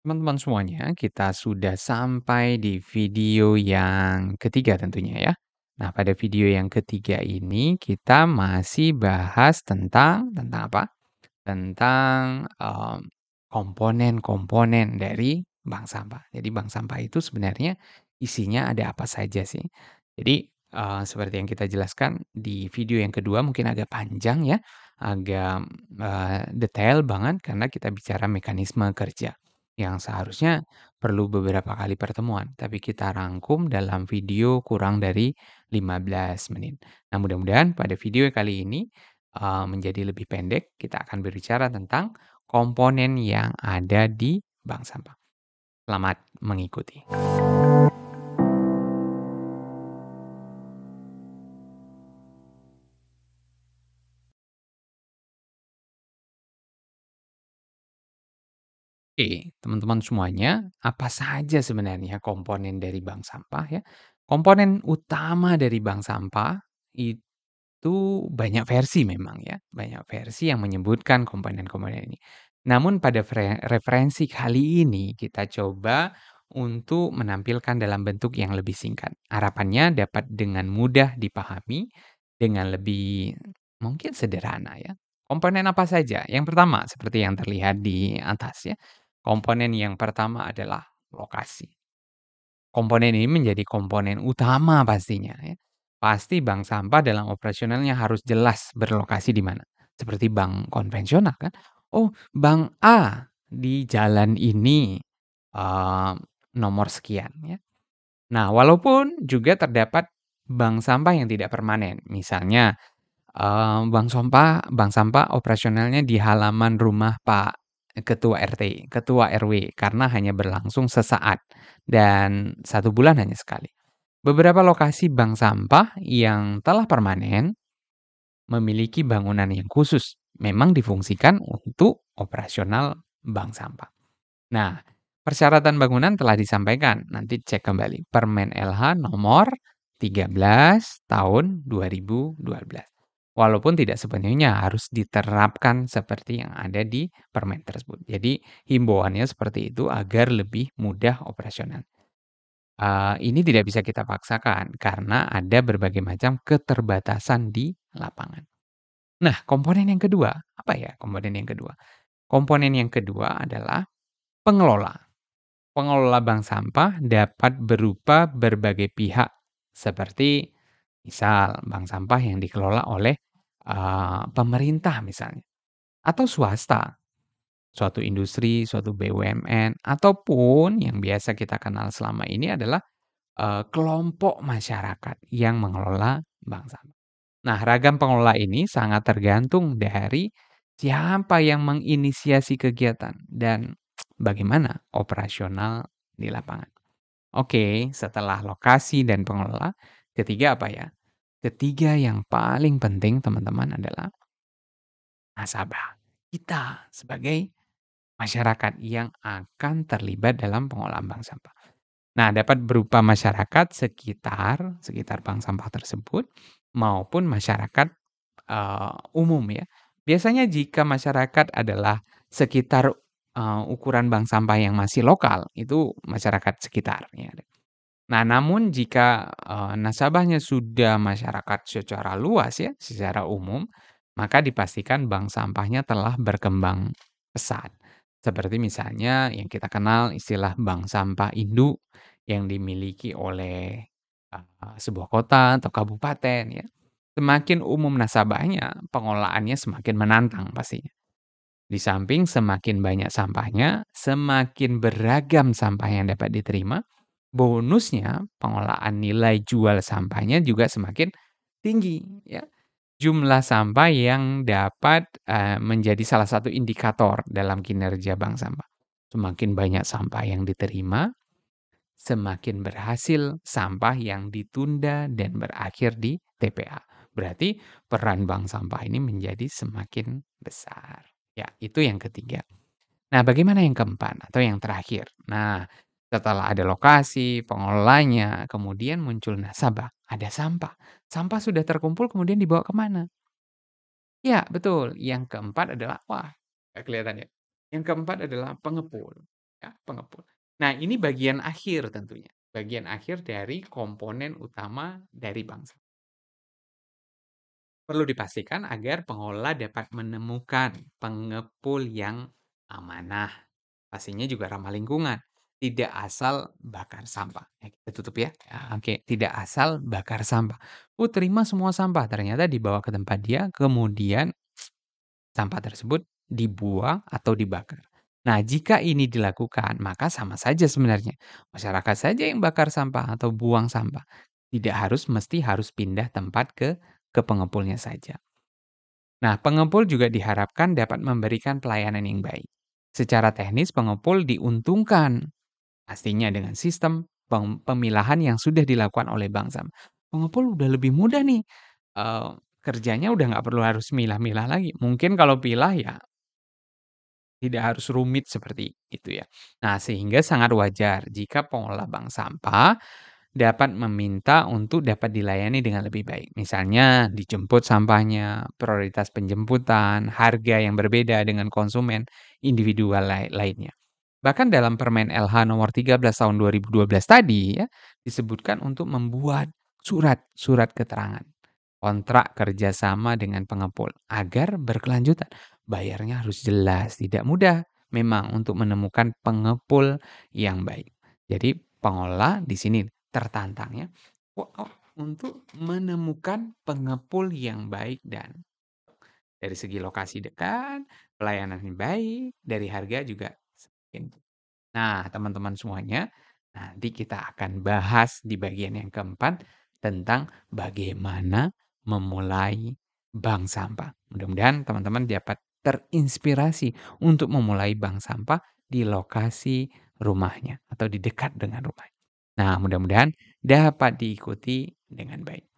Teman-teman semuanya, kita sudah sampai di video yang ketiga tentunya ya. Nah, pada video yang ketiga ini kita masih bahas tentang apa? Tentang, komponen-komponen dari bank sampah. Jadi bank sampah itu sebenarnya isinya ada apa saja sih? Jadi, seperti yang kita jelaskan di video yang kedua mungkin agak panjang ya, agak, detail banget karena kita bicara mekanisme kerja, yang seharusnya perlu beberapa kali pertemuan, tapi kita rangkum dalam video kurang dari 15 menit. Nah, mudah-mudahan pada video kali ini menjadi lebih pendek, kita akan berbicara tentang komponen yang ada di bank sampah. Selamat mengikuti. Oke, teman-teman semuanya, apa saja sebenarnya komponen dari bank sampah ya? Komponen utama dari bank sampah itu banyak versi memang ya, banyak versi yang menyebutkan komponen-komponen ini. Namun pada referensi kali ini kita coba untuk menampilkan dalam bentuk yang lebih singkat. Harapannya dapat dengan mudah dipahami, dengan lebih mungkin sederhana ya. Komponen apa saja? Yang pertama seperti yang terlihat di atas ya. Komponen yang pertama adalah lokasi. Komponen ini menjadi komponen utama pastinya ya. Pasti bank sampah dalam operasionalnya harus jelas berlokasi di mana. Seperti bank konvensional kan. Oh, bank A di jalan ini, eee, nomor sekian ya. Nah, walaupun juga terdapat bank sampah yang tidak permanen. Misalnya, bank sampah operasionalnya di halaman rumah Pak Ketua RT, Ketua RW, karena hanya berlangsung sesaat dan 1 bulan hanya sekali. Beberapa lokasi bank sampah yang telah permanen memiliki bangunan yang khusus, memang difungsikan untuk operasional bank sampah. Nah, persyaratan bangunan telah disampaikan, nanti cek kembali Permen LH nomor 13 tahun 2012. Walaupun tidak sepenuhnya harus diterapkan seperti yang ada di permen tersebut. Jadi himbauannya seperti itu agar lebih mudah operasional. Ini tidak bisa kita paksakan karena ada berbagai macam keterbatasan di lapangan. Nah, komponen yang kedua, apa ya komponen yang kedua? Komponen yang kedua adalah pengelola. Pengelola bank sampah dapat berupa berbagai pihak, seperti misal bank sampah yang dikelola oleh, pemerintah misalnya, atau swasta, suatu industri, suatu BUMN, ataupun yang biasa kita kenal selama ini adalah, kelompok masyarakat yang mengelola bank sampah. Nah, ragam pengelola ini sangat tergantung dari siapa yang menginisiasi kegiatan dan bagaimana operasional di lapangan. Oke, setelah lokasi dan pengelola, ketiga apa ya? Ketiga yang paling penting teman-teman adalah nasabah. Kita sebagai masyarakat yang akan terlibat dalam pengelolaan bank sampah. Nah, dapat berupa masyarakat sekitar sekitar bank sampah tersebut maupun masyarakat, umum ya. Biasanya jika masyarakat adalah sekitar, ukuran bank sampah yang masih lokal, itu masyarakat sekitar ya. Nah, namun jika, nasabahnya sudah masyarakat secara luas ya, secara umum, maka dipastikan bank sampahnya telah berkembang pesat. Seperti misalnya yang kita kenal istilah bank sampah induk yang dimiliki oleh, sebuah kota atau kabupaten ya. Semakin umum nasabahnya, pengelolaannya semakin menantang pastinya. Di samping semakin banyak sampahnya, semakin beragam sampah yang dapat diterima, bonusnya pengelolaan nilai jual sampahnya juga semakin tinggi ya. Jumlah sampah yang dapat, menjadi salah satu indikator dalam kinerja bank sampah. Semakin banyak sampah yang diterima, semakin berhasil sampah yang ditunda dan berakhir di TPA. Berarti peran bank sampah ini menjadi semakin besar. Ya, itu yang ketiga. Nah, bagaimana yang keempat atau yang terakhir? Nah, setelah ada lokasi, pengelolanya, kemudian muncul nasabah, ada sampah. Sampah sudah terkumpul kemudian dibawa ke mana? Ya, betul. Yang keempat adalah wah, nggak kelihatan ya. Yang keempat adalah pengepul. ya, pengepul. Nah, ini bagian akhir tentunya, bagian akhir dari komponen utama dari bank sampah. Perlu dipastikan agar pengelola dapat menemukan pengepul yang amanah, pastinya juga ramah lingkungan, tidak asal bakar sampah. Kita tutup ya. Ya, oke, tidak asal bakar sampah. Terima semua sampah, ternyata dibawa ke tempat dia, kemudian sampah tersebut dibuang atau dibakar. Nah, jika ini dilakukan, maka sama saja sebenarnya. Masyarakat saja yang bakar sampah atau buang sampah. Tidak harus mesti harus pindah tempat ke pengepulnya saja. Nah, pengepul juga diharapkan dapat memberikan pelayanan yang baik. Secara teknis, pengepul diuntungkan pastinya dengan sistem pemilahan yang sudah dilakukan oleh bank sampah. Pengepul udah lebih mudah nih, eee, kerjanya udah nggak perlu harus milah-milah lagi. Mungkin kalau pilah ya tidak harus rumit seperti itu ya. Nah, sehingga sangat wajar jika pengelola bank sampah dapat meminta untuk dapat dilayani dengan lebih baik. Misalnya dijemput sampahnya, prioritas penjemputan, harga yang berbeda dengan konsumen individual lainnya. Bahkan dalam Permen LH nomor 13 tahun 2012 tadi ya, disebutkan untuk membuat surat keterangan kontrak kerjasama dengan pengepul agar berkelanjutan. Bayarnya harus jelas, tidak mudah memang untuk menemukan pengepul yang baik. Jadi pengelola di sini tertantang ya, untuk menemukan pengepul yang baik dan dari segi lokasi dekat, pelayanan yang baik, dari harga juga semakin. Nah, teman-teman semuanya, nanti kita akan bahas di bagian yang keempat tentang bagaimana memulai bank sampah. Mudah-mudahan teman-teman dapat terinspirasi untuk memulai bank sampah di lokasi rumahnya atau di dekat dengan rumahnya. Nah, mudah-mudahan dapat diikuti dengan baik.